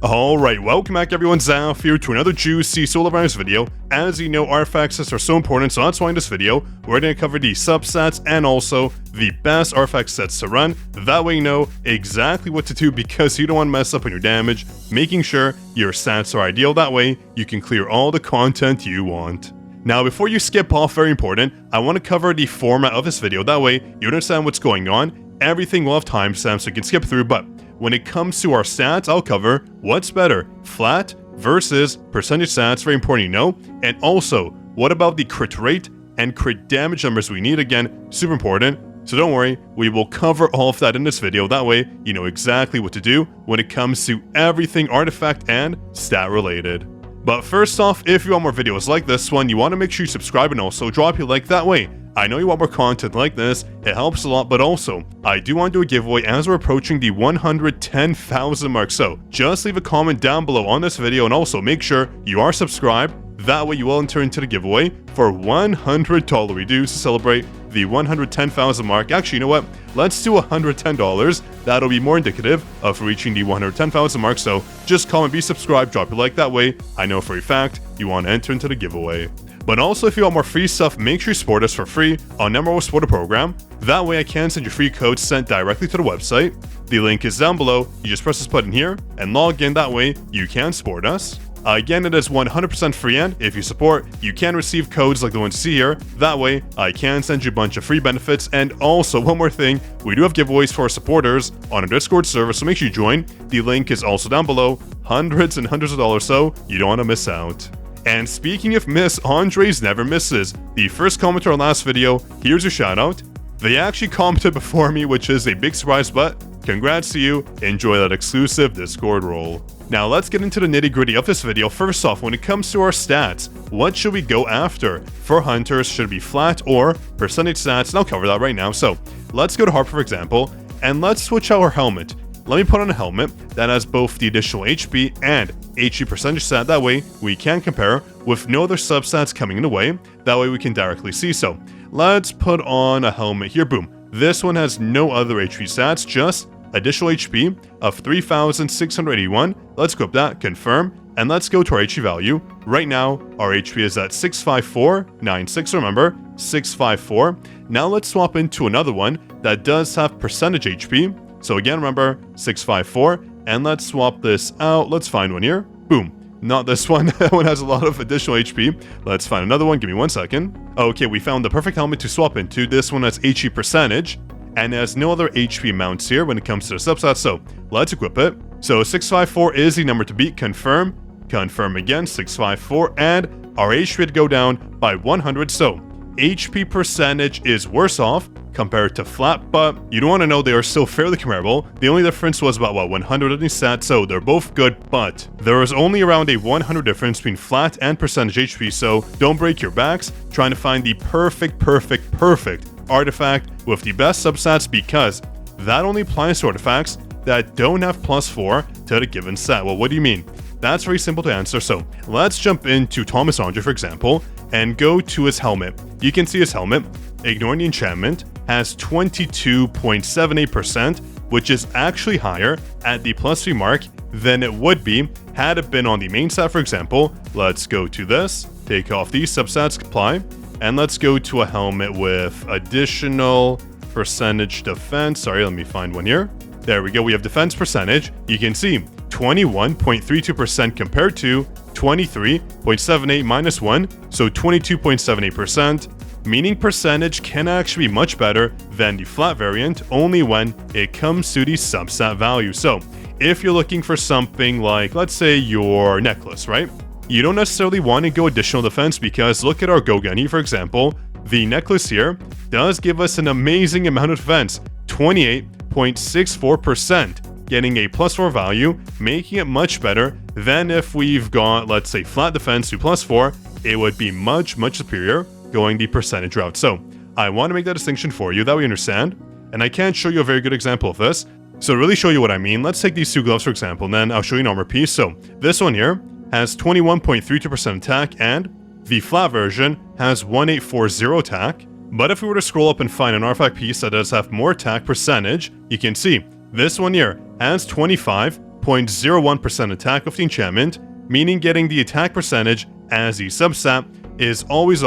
Alright, welcome back everyone, Zaf here to another juicy Solar Virus video. As you know, artifacts are so important, so that's why in this video, we're going to cover the substats and also the best artifact sets to run. That way you know exactly what to do because you don't want to mess up on your damage, making sure your stats are ideal. That way, you can clear all the content you want. Now, before you skip off, very important, I want to cover the format of this video. That way, you understand what's going on. Everything will have timestamps so you can skip through, but when it comes to our stats, I'll cover what's better, flat versus percentage stats, very important you know, and also, what about the crit rate and crit damage numbers we need, again, super important, so don't worry, we will cover all of that in this video, that way you know exactly what to do when it comes to everything artifact and stat related. But first off, if you want more videos like this one, you want to make sure you subscribe and also drop your like, that way I know you want more content like this, it helps a lot, but also, I do want to do a giveaway as we're approaching the 110,000 mark, so just leave a comment down below on this video and also make sure you are subscribed, that way you will enter into the giveaway for $100 reduce to celebrate the 110,000 mark. Actually, you know what? Let's do $110. That'll be more indicative of reaching the 110,000 mark, so just comment, be subscribed, drop your like, that way I know for a fact you want to enter into the giveaway. But also, if you want more free stuff, make sure you support us for free on Emerald Supporter Program. That way I can send you free codes sent directly to the website. The link is down below. You just press this button here and log in. That way you can support us. Again, it is 100% free, and if you support, you can receive codes like the ones you see here. That way, I can send you a bunch of free benefits. And also, one more thing, we do have giveaways for our supporters on our Discord server, so make sure you join. The link is also down below. Hundreds and hundreds of dollars, so you don't want to miss out. And speaking of miss, Andres never misses. The first commenter on last video, here's your shout out. They actually commented before me, which is a big surprise, but congrats to you. Enjoy that exclusive Discord role. Now let's get into the nitty gritty of this video. First off, when it comes to our stats, what should we go after? For hunters, should it be flat or percentage stats? And I'll cover that right now. So let's go to Harper, for example, and let's switch out our helmet. Let me put on a helmet that has both the additional HP and HP percentage stat. That way we can compare with no other substats coming in the way. That way we can directly see. So let's put on a helmet here. Boom. This one has no other HP stats, just additional HP of 3,681. Let's equip that, confirm, and let's go to our HP value. Right now, our HP is at 65496. Remember, 654. Now let's swap into another one that does have percentage HP. So again, remember, 654, and let's swap this out. Let's find one here. Boom. Not this one. That one has a lot of additional HP. Let's find another one. Give me 1 second. Okay, we found the perfect helmet to swap into. This one has HP percentage, and has no other HP amounts here when it comes to the substats, so let's equip it. So 654 is the number to beat. Confirm. Confirm again, 654, and our HP would go down by 100, so HP percentage is worse off compared to flat, but you don't want to know, they are still fairly comparable. The only difference was about, 100 in the stats, so they're both good, but there is only around a 100 difference between flat and percentage HP, so don't break your backs trying to find the perfect artifact with the best substats, because that only applies to artifacts that don't have +4 to the given set. Well, what do you mean? That's very simple to answer, so let's jump into Thomas Andre, for example, and go to his helmet. You can see his helmet, ignoring the enchantment, has 22.78%, which is actually higher at the +3 mark than it would be had it been on the main stat, for example. Let's go to this, take off these substats, apply, and let's go to a helmet with additional percentage defense. Sorry, let me find one here. There we go, we have defense percentage. You can see 21.32% compared to 23.78 minus 1, so 22.78%, meaning percentage can actually be much better than the flat variant only when it comes to the substat value. So if you're looking for something like, let's say, your necklace, right? You don't necessarily want to go additional defense, because look at our Gunhee, for example. The necklace here does give us an amazing amount of defense, 28.64%. Getting a +4 value, making it much better than if we've got, let's say, flat defense to +4, it would be much superior going the percentage route. So I want to make that distinction for you, that we understand, and I can't show you a very good example of this. So to really show you what I mean, let's take these two gloves, for example, and then I'll show you an armor piece. So this one here has 21.32% attack, and the flat version has 1840 attack. But if we were to scroll up and find an artifact piece that does have more attack percentage, you can see this one here has 25 0.01% attack with the enchantment, meaning getting the attack percentage as the substat is always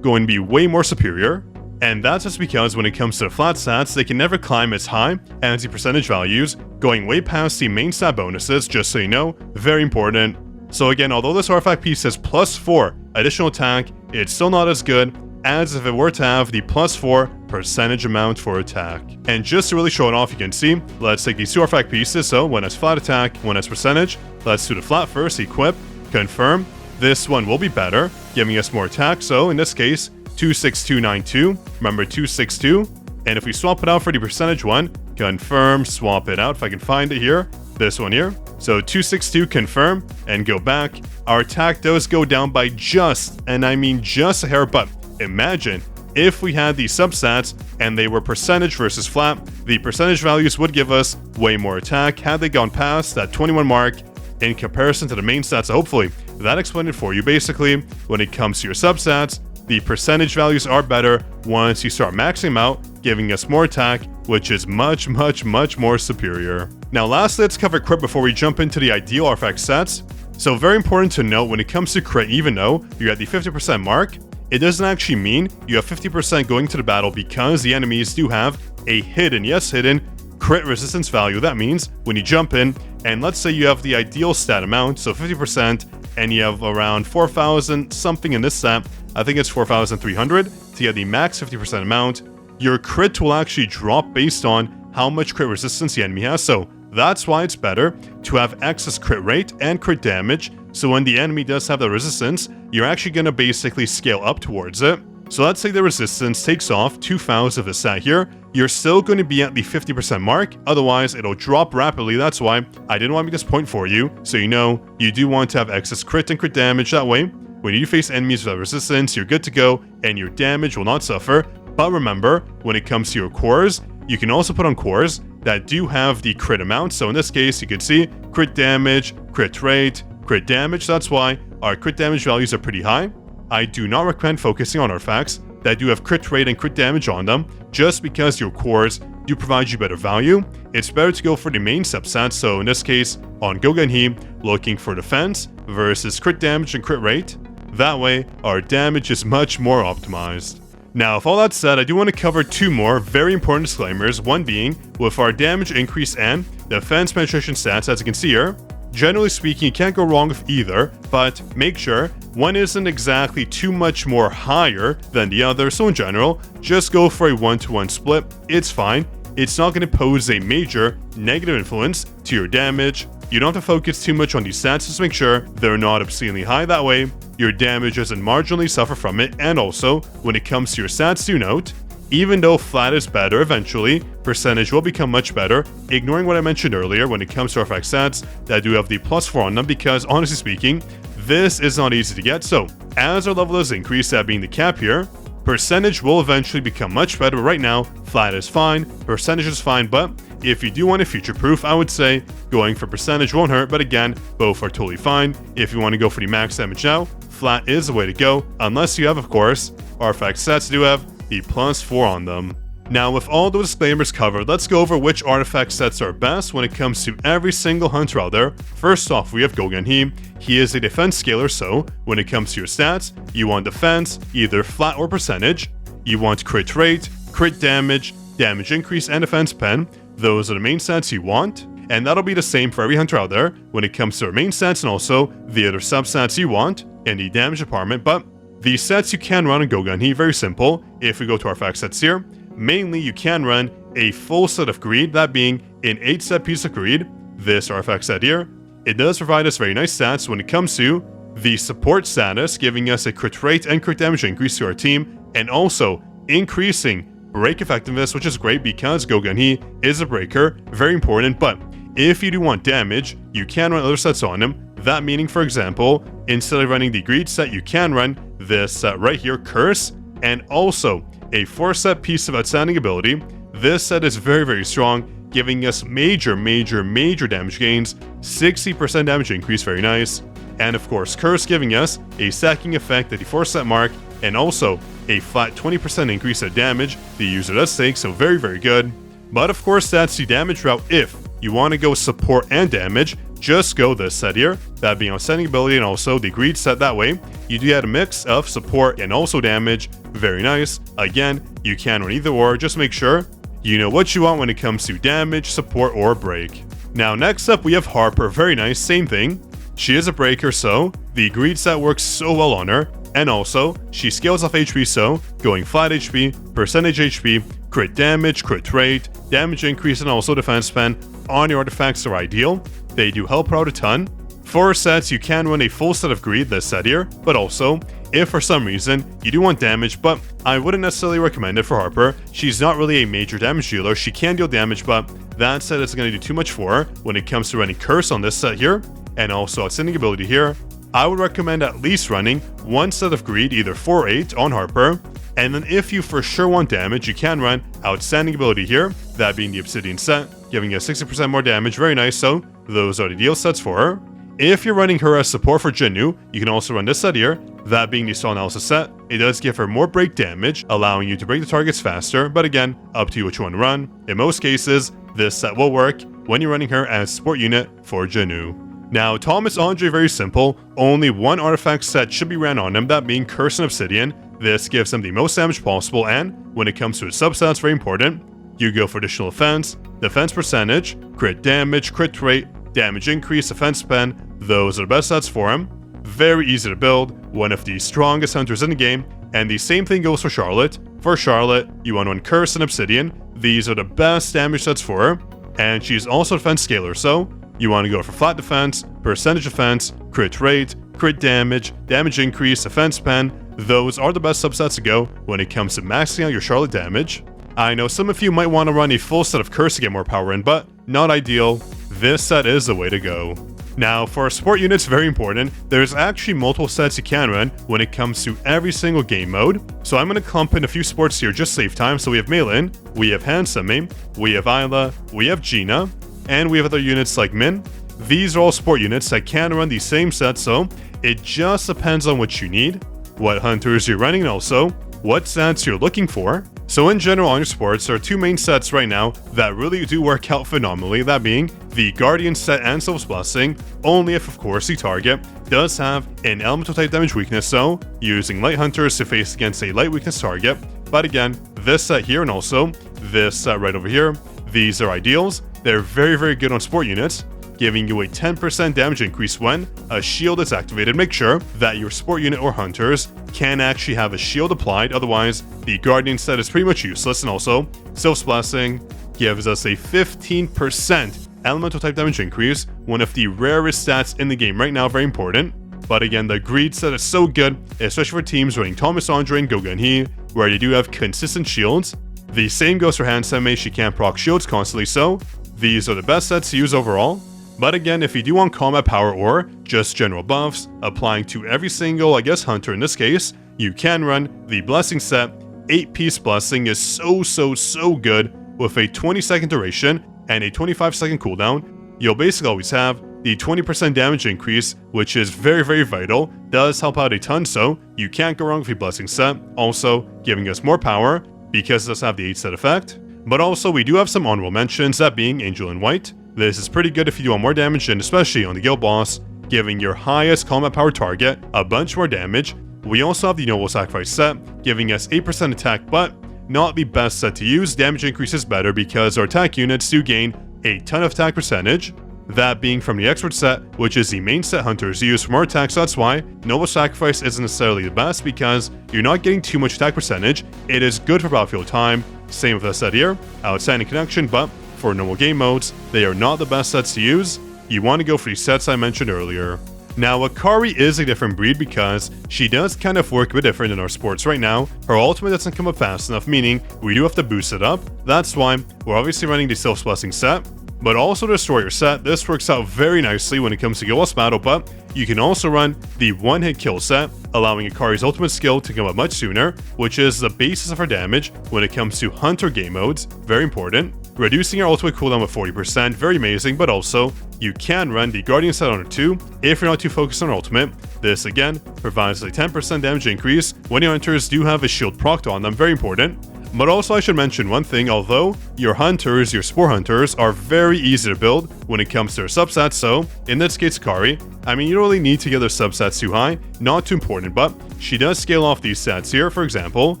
going to be way more superior. And that's just because when it comes to the flat stats, they can never climb as high as the percentage values, going way past the main stat bonuses, just so you know, very important. So again, although this artifact piece has +4 additional attack, it's still not as good as if it were to have the +4 percentage amount for attack. And just to really show it off, you can see, let's take these two artifact pieces, so one has flat attack, one has percentage. Let's do the flat first, equip, confirm. This one will be better, giving us more attack, so in this case, 26292, remember 262, and if we swap it out for the percentage one, confirm, swap it out, if I can find it here, this one here, so 262, confirm, and go back, our attack does go down by just, and I mean just a hair, but imagine if we had these substats and they were percentage versus flat, the percentage values would give us way more attack had they gone past that 21 mark in comparison to the main stats. So hopefully that explained it for you. Basically, when it comes to your substats, the percentage values are better once you start maxing out, giving us more attack, which is much more superior. Now lastly, let's cover crit before we jump into the ideal artifact sets. So very important to note when it comes to crit, even though you're at the 50% mark, it doesn't actually mean you have 50% going to the battle because the enemies do have a hidden, yes hidden, crit resistance value. That means when you jump in, and let's say you have the ideal stat amount, so 50%, and you have around 4,000 something in this stat, I think it's 4,300, to get the max 50% amount, your crit will actually drop based on how much crit resistance the enemy has. So that's why it's better to have excess crit rate and crit damage, so when the enemy does have the resistance, you're actually going to basically scale up towards it. So let's say the resistance takes off 2,000 of the stat here, you're still going to be at the 50% mark, otherwise it'll drop rapidly. That's why I didn't want to make this point for you, so you know you do want to have excess crit and crit damage. That way, when you face enemies without resistance, you're good to go and your damage will not suffer. But remember, when it comes to your cores, you can also put on cores that do have the crit amount. So in this case, you can see crit damage, crit rate, crit damage. That's why our crit damage values are pretty high. I do not recommend focusing on artifacts that do have crit rate and crit damage on them, just because your cores do provide you better value. It's better to go for the main substats, so in this case, on Gunhee, looking for defense versus crit damage and crit rate. That way, our damage is much more optimized. Now, with all that said, I do want to cover two more very important disclaimers, one being, with our damage increase and defense penetration stats, as you can see here, generally speaking, you can't go wrong with either, but make sure one isn't exactly too much more higher than the other, so in general, just go for a 1-to-1 split, it's fine. It's not going to pose a major negative influence to your damage. You don't have to focus too much on these stats, just make sure they're not obscenely high, that way your damage doesn't marginally suffer from it. And also, when it comes to your stats, do note, even though flat is better eventually, percentage will become much better, ignoring what I mentioned earlier when it comes to artifact stats that do have the +4 on them, because honestly speaking, this is not easy to get. So as our level does increase, that being the cap here, percentage will eventually become much better. Right now, flat is fine, percentage is fine, but if you do want to future-proof, I would say going for percentage won't hurt, but again, both are totally fine. If you want to go for the max damage now, flat is the way to go, unless you have, of course, artifact sets do have the +4 on them. Now, with all those disclaimers covered, let's go over which artifact sets are best when it comes to every single hunter out there. First off, we have Gunhee. He is a defense scaler, so when it comes to your stats, you want defense, either flat or percentage. You want crit rate, crit damage, damage increase, and defense pen. Those are the main stats you want, and that'll be the same for every hunter out there when it comes to our main stats and also the other substats you want in the damage department. But the sets you can run in Gunhee, very simple. If we go to artifact sets here, mainly you can run a full set of greed, that being an 8-set piece of greed. This artifact set here, it does provide us very nice stats when it comes to the support status, giving us a crit rate and crit damage increase to our team, and also increasing break effectiveness, which is great because Gunhee is a breaker, very important. But if you do want damage, you can run other sets on him. That meaning, for example, instead of running the greed set, you can run this set right here, curse, and also a 4-set piece of outstanding ability. This set is very strong, giving us major damage gains, 60% damage increase, very nice. And of course, curse giving us a stacking effect at the 4-set mark, and also a flat 20% increase at damage the user does take, so very good. But of course, that's the damage route if you want to go support and damage, just go this set here, that being outstanding ability and also the greed set. That way you do get a mix of support and also damage. Very nice. Again, you can run either or, just make sure you know what you want when it comes to damage, support, or break. Now next up we have Harper. Very nice, same thing. She is a breaker, so the greed set works so well on her, and also she scales off HP, so going flat HP, percentage HP, crit damage, crit rate, damage increase, and also defense span on your artifacts are ideal. They do help her out a ton. For sets, you can run a full set of greed this set here, but also if for some reason you do want damage, but I wouldn't necessarily recommend it for Harper. She's not really a major damage dealer. She can deal damage, but that set isn't going to do too much for her when it comes to running curse on this set here, and also outstanding ability here. I would recommend at least running one set of greed, either 4 or 8 on Harper, and then if you for sure want damage, you can run outstanding ability here, that being the obsidian set, giving you 60% more damage. Very nice, so those are the ideal sets for her. If you're running her as support for Jinwoo, you can also run this set here, that being the stall analysis set. It does give her more break damage, allowing you to break the targets faster, but again, up to you what you want to run. In most cases, this set will work when you're running her as support unit for Jinwoo. Now, Thomas Andre, very simple. Only one artifact set should be ran on him, that being Curse and Obsidian. This gives him the most damage possible, and when it comes to his substats, very important. You go for additional defense percentage, crit damage, crit rate, damage increase, defense span. Those are the best sets for him. Very easy to build, one of the strongest hunters in the game, and the same thing goes for Charlotte. For Charlotte, you want to run Curse and Obsidian. These are the best damage sets for her, and she's also a defense scaler, so you want to go for flat defense, percentage defense, crit rate, crit damage, damage increase, defense span. Those are the best subsets to go when it comes to maxing out your Charlotte damage. I know some of you might want to run a full set of Curse to get more power in, but not ideal. This set is the way to go. Now, for our support units, very important, there's actually multiple sets you can run when it comes to every single game mode. So I'm going to clump in a few sports here, just save time. So we have Meilin, we have Hansame, we have Isla, we have Gina, and we have other units like Min. These are all support units that can run the same set, so it just depends on what you need, what hunters you're running, and also what sets you're looking for. So in general on your sports, there are two main sets right now that really do work out phenomenally, that being the Guardian set and Sylph's Blessing, only if of course the target does have an elemental type damage weakness, so using light hunters to face against a light weakness target. But again, this set here and also this set right over here, these are ideals. They're very good on support units, giving you a 10% damage increase when a shield is activated. Make sure that your support unit or hunters can actually have a shield applied, otherwise the Guardian set is pretty much useless. And also, Sylph's Blessing gives us a 15% elemental type damage increase, one of the rarest stats in the game right now, very important. But again, the greed set is so good, especially for teams running Thomas Andre and Gunhee, where you do have consistent shields. The same goes for Hansame, she can't proc shields constantly, so these are the best sets to use overall. But again, if you do want combat power or just general buffs, applying to every single, hunter in this case, you can run the Blessing set. 8-piece Blessing is so good with a 20-second duration and a 25-second cooldown. You'll basically always have the 20% damage increase, which is very vital, does help out a ton, so you can't go wrong with the Blessing set. Also, giving us more power because it does have the 8 set effect. But also, we do have some honorable mentions, that being Angel in White. This is pretty good if you do want more damage, and especially on the guild boss, giving your highest combat power target a bunch more damage. We also have the Noble Sacrifice set, giving us 8% attack, but not the best set to use. Damage increase is better because our attack units do gain a ton of attack percentage. That being from the Expert set, which is the main set hunters use for more attacks, so that's why Noble Sacrifice isn't necessarily the best, because you're not getting too much attack percentage. It is good for battlefield time. Same with this set here, outstanding connection, but for normal game modes, they are not the best sets to use. You want to go for the sets I mentioned earlier. Now, Akari is a different breed because she does kind of work a bit different in our sports right now. Her ultimate doesn't come up fast enough, meaning we do have to boost it up. That's why we're obviously running the Sylph's Blessing set, but also the Destroyer set. This works out very nicely when it comes to guild boss battle, but you can also run the one-hit kill set, allowing Akari's ultimate skill to come up much sooner, which is the basis of her damage when it comes to hunter game modes. Very important. Reducing her ultimate cooldown with 40%, very amazing, but also you can run the Guardian set on her too if you're not too focused on her ultimate. This again provides a 10% damage increase when your hunters do have a shield procced on them, very important. But also I should mention one thing, although your hunters, your spore hunters, are very easy to build when it comes to their substats, so in this case Akari, I mean you don't really need to get their substats too high, not too important, but she does scale off these stats here. For example,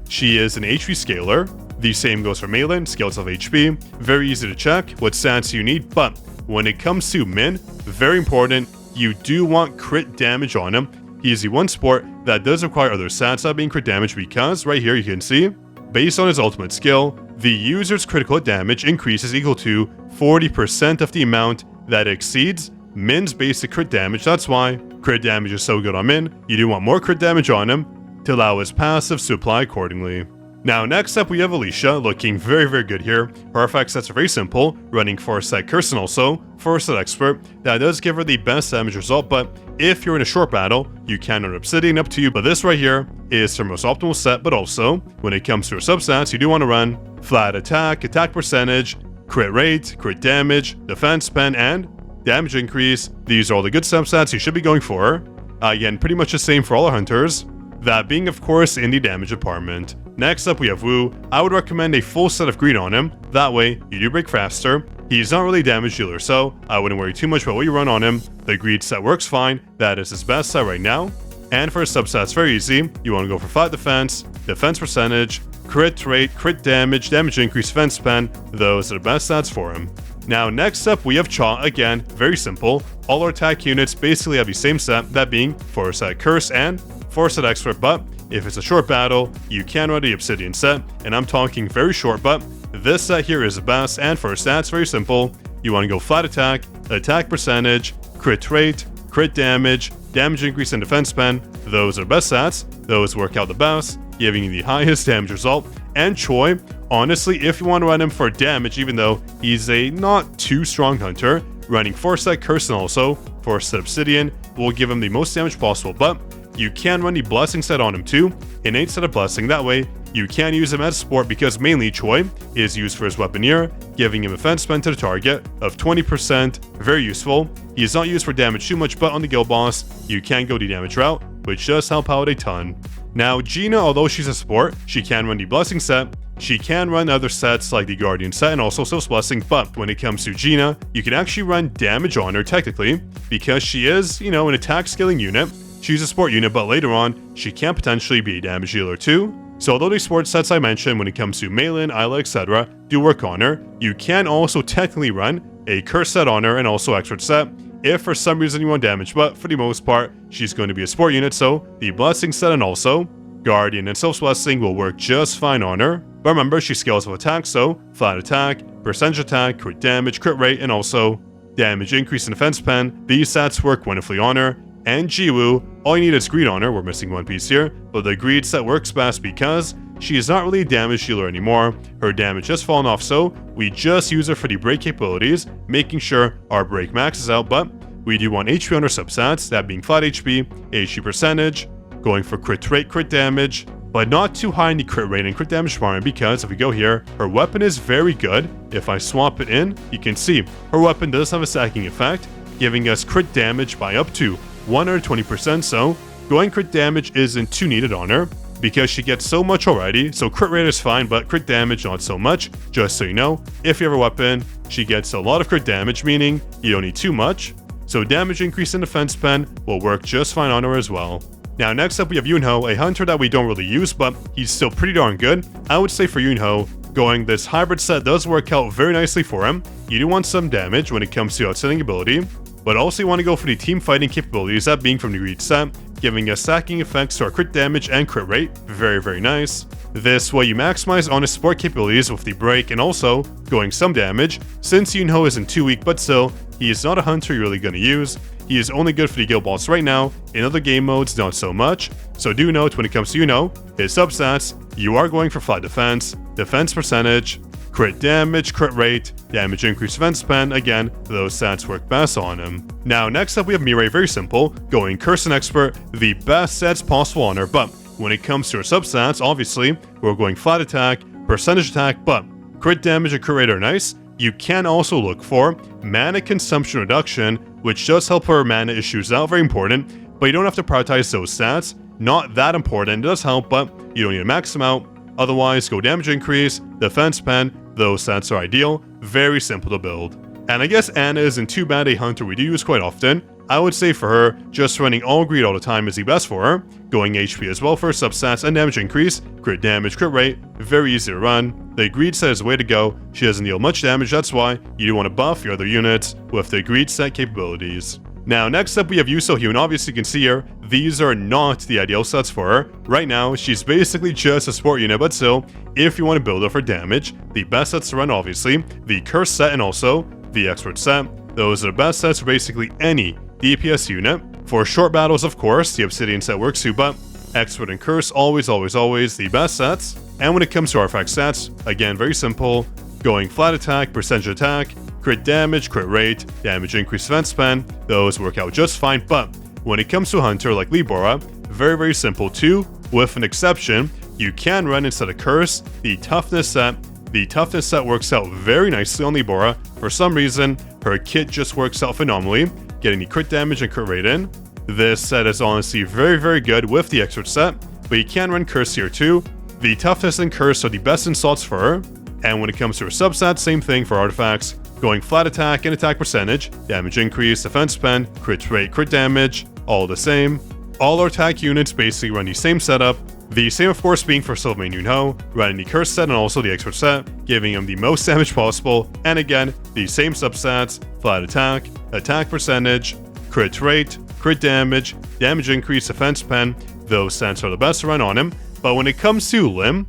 she is an HP scaler. The same goes for Meilin, scales off HP, very easy to check what stats you need, but when it comes to Min, very important, you do want crit damage on him. He is the one sport that does require other stats that being crit damage because right here you can see, based on his ultimate skill, the user's critical damage increase is equal to 40% of the amount that exceeds Min's basic crit damage. That's why crit damage is so good on Min. You do want more crit damage on him to allow his passives to apply accordingly. Now next up we have Alicia, looking very good here. Her effect sets are very simple, running Foresight Curse and also Foresight Expert. That does give her the best damage result, but if you're in a short battle, you can run Obsidian, up to you, but this right here is her most optimal set. But also, when it comes to her substats, you do want to run Flat Attack, Attack Percentage, Crit Rate, Crit Damage, Defense Pen, and Damage Increase. These are all the good substats you should be going for. Again, pretty much the same for all our hunters. That being, of course, in the damage department. Next up, we have Woo. I would recommend a full set of green on him. That way, you do break faster. He's not really a damage dealer, so I wouldn't worry too much about what you run on him. The green set works fine. That is his best set right now. And for his substats, very easy. You want to go for flat defense, defense percentage, crit rate, crit damage, damage increase, defense pen. Those are the best stats for him. Now, next up, we have Cha. Again, very simple. All our attack units basically have the same set, that being Foresight Curse and Foresight Expert, but if it's a short battle, you can run the Obsidian set, and I'm talking very short, but this set here is the best. And for stats, very simple. You want to go flat attack, attack percentage, crit rate, crit damage, damage increase, and defense pen. Those are best stats. Those work out the best, giving you the highest damage result. And Choi, honestly, if you want to run him for damage, even though he's a not too strong hunter, running Foresight Curse and also Foresight Obsidian will give him the most damage possible, but you can run the Blessing set on him too, innate set of Blessing. That way, you can use him as support because mainly Choi is used for his Weaponeer, giving him a defense spend to the target of 20%, very useful. He is not used for damage too much, but on the guild boss, you can go the damage route, which does help out a ton. Now, Gina, although she's a support, she can run the Blessing set. She can run other sets like the Guardian set and also Soul's Blessing, but when it comes to Gina, you can actually run damage on her technically because she is, an attack scaling unit. She's a support unit, but later on, she can potentially be a damage dealer too. So although the support sets I mentioned when it comes to Meilin, Isla, etc. do work on her, you can also technically run a curse set on her and also expert set if for some reason you want damage, but for the most part, she's going to be a support unit, so the Blessing set and also Guardian and Soul's Blessing will work just fine on her. But remember, she scales with attack, so flat attack, percentage attack, crit damage, crit rate, and also damage increase in defense pen. These stats work wonderfully on her. And Jiwoo, all you need is greed on her. We're missing one piece here, but the greed set works best because she is not really a damage dealer anymore. Her damage has fallen off, so we just use her for the break capabilities, making sure our break maxes out, but we do want HP on her substats, that being flat HP, HP percentage, going for crit rate, crit damage, but not too high in the crit rate and crit damage department because if we go here, her weapon is very good. If I swap it in, you can see her weapon does have a stacking effect, giving us crit damage by up to 120%, so going crit damage isn't too needed on her because she gets so much already, so crit rate is fine, but crit damage not so much. Just so you know, if you have a weapon, she gets a lot of crit damage, meaning you don't need too much, so damage increase in defense pen will work just fine on her as well. Now next up we have Yoonho, a hunter that we don't really use, but he's still pretty darn good. I would say for Yoonho, going this hybrid set does work out very nicely for him. You do want some damage when it comes to outstanding ability, but also you want to go for the team fighting capabilities, that being from the greed set, giving us stacking effects to our crit damage and crit rate. Very nice. This way you maximize on his support capabilities with the break and also going some damage. Since Yoonho isn't too weak, but still, he is not a hunter you're really going to use. He is only good for the guild boss right now. In other game modes, not so much. So do note when it comes to Yoonho, his substats, you are going for flat defense, defense percentage, crit damage, crit rate, damage increase, defense pen. Again, those stats work best on him. Now next up we have Mirei, very simple, going curse and expert, the best sets possible on her, but when it comes to her substats, obviously, we're going flat attack, percentage attack, but crit damage and crit rate are nice. You can also look for mana consumption reduction, which does help her mana issues out, very important, but you don't have to prioritize those stats. Not that important, it does help, but you don't need to max them out. Otherwise, go damage increase, defense pen, those sets are ideal, very simple to build. And I guess Anna isn't too bad a hunter we do use quite often. I would say for her, just running all greed all the time is the best for her. Going HP as well for substats and damage increase, crit damage, crit rate, very easy to run. The greed set is the way to go. She doesn't deal much damage, that's why you do want to buff your other units with the greed set capabilities. Now, next up we have Soohyun. Obviously you can see here, these are not the ideal sets for her. Right now, she's basically just a support unit, but still, if you want to build her for damage, the best sets to run obviously, the curse set and also the expert set. Those are the best sets for basically any DPS unit. For short battles, of course, the obsidian set works too, but expert and curse, always the best sets. And when it comes to artifact stats, again, very simple. Going flat attack, percentage attack, crit damage, crit rate, damage increase, defense span, those work out just fine. But when it comes to a hunter like Bora, very simple too. With an exception, you can run instead of curse, the toughness set. The toughness set works out very nicely on Bora. For some reason, her kit just works out phenomenally, getting the crit damage and crit rate in. This set is honestly very good with the expert set, but you can run curse here too. The toughness and curse are the best insults for her. And when it comes to her substats, same thing for artifacts. Going flat attack and attack percentage, damage increase, defense pen, crit rate, crit damage, all the same. All our attack units basically run the same setup. The same of course being for Silvermane Yoonho, running the curse set and also the expert set, giving him the most damage possible. And again, the same substats, flat attack, attack percentage, crit rate, crit damage, damage increase, defense pen, those stats are the best to run on him. But when it comes to Lim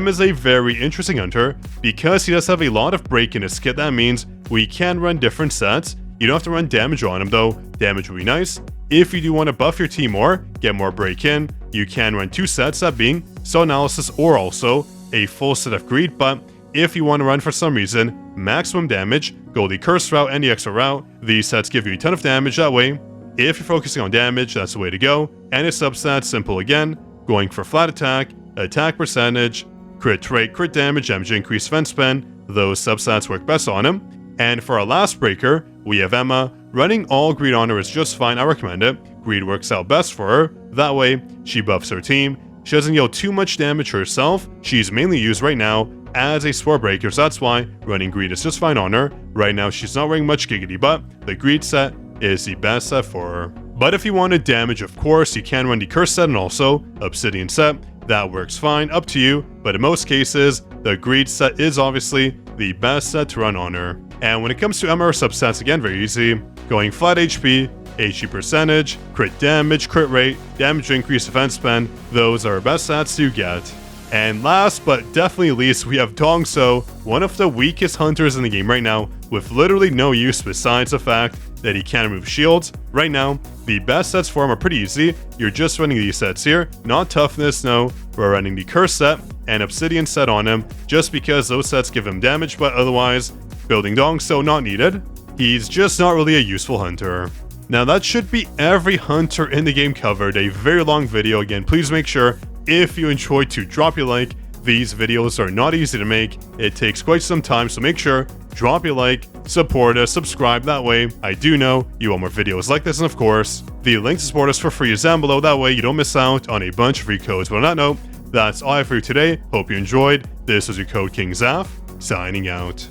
is a very interesting hunter because he does have a lot of break in his kit. That means we can run different sets. You don't have to run damage on him though, damage would be nice. If you do want to buff your team more, get more break in, you can run 2 sets, that being Cell Analysis or also a full set of Greed. But if you want to run for some reason maximum damage, go the Curse route and the Extra route. These sets give you a ton of damage that way. If you're focusing on damage, that's the way to go. And his substats, simple again, going for flat attack, attack percentage, crit rate, crit damage, damage increase, defense span, those substats work best on him. And for our last breaker, we have Emma. Running all Greed on her is just fine, I recommend it. Greed works out best for her, that way she buffs her team. She doesn't deal too much damage herself, she's mainly used right now as a support breaker, so that's why running Greed is just fine on her. Right now she's not wearing much giggity, but the Greed set is the best set for her. But if you wanted damage, of course, you can run the Curse set and also Obsidian set. That works fine, up to you, but in most cases, the Greed set is obviously the best set to run on her. And when it comes to MR substats, again, very easy. Going flat HP, HP percentage, crit damage, crit rate, damage increase, defense span, those are our best stats to get. And last but definitely least, we have Dongsoo, one of the weakest hunters in the game right now, with literally no use besides the fact that he can remove shields. Right now, the best sets for him are pretty easy. You're just running these sets here, not toughness, no. We're running the curse set and obsidian set on him, just because those sets give him damage, but otherwise, building Dongsoo not needed. He's just not really a useful hunter. Now that should be every hunter in the game covered. A very long video. Again, please make sure if you enjoyed to drop your like. These videos are not easy to make. It takes quite some time, so make sure drop your like, support us, subscribe. That way I do know you want more videos like this, and of course the link to support us for free is down below. That way you don't miss out on a bunch of free codes. But on that note, that's all I have for you today. Hope you enjoyed. This was your Code King Zaf, signing out.